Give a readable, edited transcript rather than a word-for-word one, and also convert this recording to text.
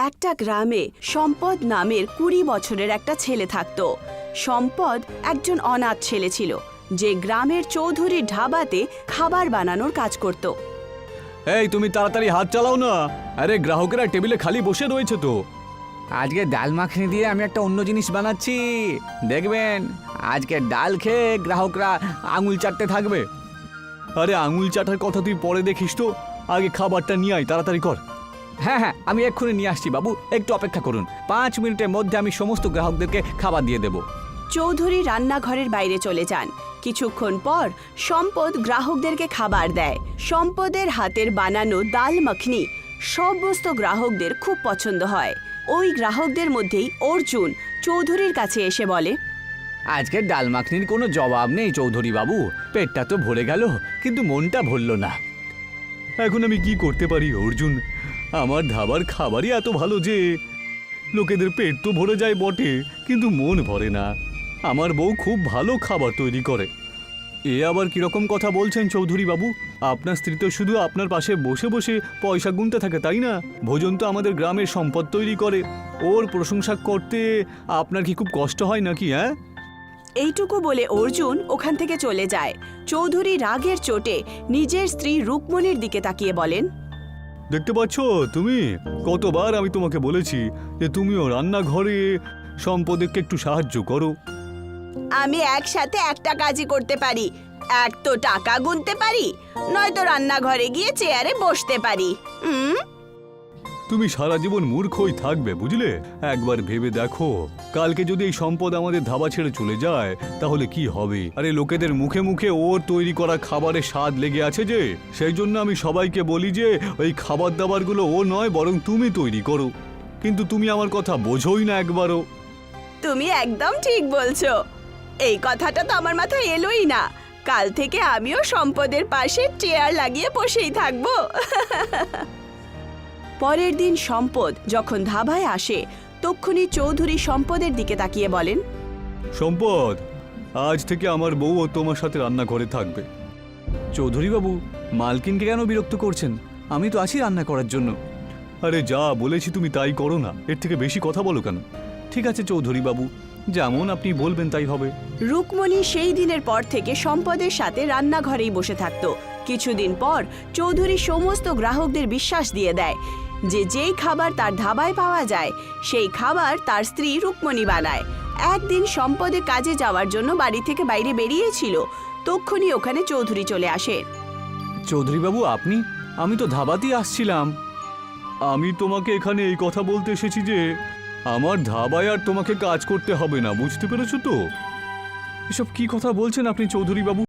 একটা গ্রামে সম্পদ নামের 20 বছরের একটা ছেলে থাকত। সম্পদ একজন অনাথ ছেলে ছিল, যে গ্রামের চৌধুরীর ধাবাতে খাবার বানানোর কাজ করত। এই তুমি তাড়াতাড়ি হাত চালাও না, আরে গ্রাহকেরা টেবিলে খালি বসে রয়েছে তো। আজকে ডাল মাখনি দিয়ে আমি একটা অন্য জিনিস বানাচ্ছি, দেখবেন আজকে ডাল খেয়ে গ্রাহকরা আঙুল চাটতে থাকবে। আরে আঙুল চাটার কথা তুই পরে দেখিস তো, আগে খাবারটা নিয়ে আয়, তাড়াতাড়ি কর। হ্যাঁ হ্যাঁ, আমি এক্ষুনি নিয়ে আসছি বাবু, একটু অপেক্ষা করুন, 5 মিনিটের মধ্যে আমি সমস্ত গ্রাহকদেরকে খাবার দিয়ে দেব। চৌধুরী রান্নাঘরের বাইরে চলে যান। কিছুক্ষণ পর সম্পদ গ্রাহকদেরকে খাবার দেয়। সম্পদের হাতের বানানো ডাল মাখনি সমস্ত গ্রাহকদের খুব পছন্দ হয়। ওই গ্রাহকদের মধ্যেই অর্জুন চৌধুরীর কাছে এসে বলে, আজকের ডাল মাখনির কোনো জবাব নেই চৌধুরী বাবু, পেটটা তো ভরে গেল কিন্তু মনটা ভরল না। এখন আমি কি করতে পারি অর্জুন? আমার ধাবার খাবারই এত ভালো যে লোকেদের পেট তো ভরে যায় বটে, কিন্তু মন ভরে না। আমার বউ খুব ভালো খাবার তৈরি করে। এ আবার কিরকম কথা বলছেন চৌধুরী বাবু? আপনার স্ত্রী তো শুধু আপনার পাশে বসে বসে পয়সা গুনতে থাকে, তাই না? ভোজন তো আমাদের গ্রামের সম্পদ তৈরি করে, ওর প্রশংসা করতে আপনার কি খুব কষ্ট হয় নাকি? হ্যাঁ, এইটুকু বলে অর্জুন ওখান থেকে চলে যায়। চৌধুরী রাগের চোটে নিজের স্ত্রী রুকমণির দিকে তাকিয়ে বলেন, দেখতে পাচ্ছ তুমি, কতবার আমি তোমাকে বলেছি যে তুমিও রান্নাঘরে সম্পদকে একটু সাহায্য করো। আমি একসাথে একটা কাজই করতে পারি, এক তো টাকা গুনতে পারি, নয়তো রান্নাঘরে গিয়ে চেয়ারে বসতে পারি। তুমি সারা জীবন মূর্খই থাকবে, বুঝলে? একবার ভেবে দেখো, কালকে যদি এই সম্পদ আমাদের ধাবা ছেড়ে চলে যায় তাহলে কি হবে? আরে লোকেদের মুখে মুখে ওর তৈরি করা খাবারের স্বাদ লেগে আছে যে, সেই জন্য আমি সবাইকে বলি যে ওই খাবার দাবারগুলো ও নয়, বরং তুমি তৈরি করো। কিন্তু তুমি আমার কথা বোঝোই না একবারও। তুমি একদম ঠিক বলছো, এই কথাটা তো আমার মাথায় এলোই না। কাল থেকে আমিও সম্পদের পাশে চেয়ার লাগিয়ে বসেই থাকবো। পরের দিন সম্পদ যখন ধাবায় আসে, তক্ষুনি চৌধুরী সম্পদের দিকে তাকিয়ে বলেন, সম্পদ, আজ থেকে আমার বউও তোমার সাথে রান্নাঘরে থাকবে। চৌধুরী বাবু, মালকিনকে কেন বিরক্ত করছেন? আমি তো আছি রান্না করার জন্য। আরে যা বলেছি তুমি তাই করো না, এর থেকে বেশি কথা বলো কেন? ঠিক আছে চৌধুরী বাবু, যেমন আপনি বলবেন তাই হবে। রুকমণি সেই দিনের পর থেকে সম্পদের সাথে রান্নাঘরেই বসে থাকত। কিছুদিন পর চৌধুরী সমস্ত গ্রাহকদের বিশ্বাস দিয়ে দেয় যে যেই খাবার তার ধাবায় পাওয়া যায় সেই খাবার তার স্ত্রী রুকমণি বানায়। একদিন সম্পদে কাজে যাওয়ার জন্য বাড়ি থেকে বাইরে বেরিয়েছিল, তক্ষুনি ওখানে চৌধুরী চলে আসে। চৌধুরী বাবু আপনি? আমি তো ধাবাতেই আসছিলাম। আমি তোমাকে এখানে এই কথা বলতে এসেছি যে আমার ধাবায় আর তোমাকে কাজ করতে হবে না, বুঝতে পেরেছো তো? এসব কি কথা বলছেন আপনি চৌধুরী বাবু?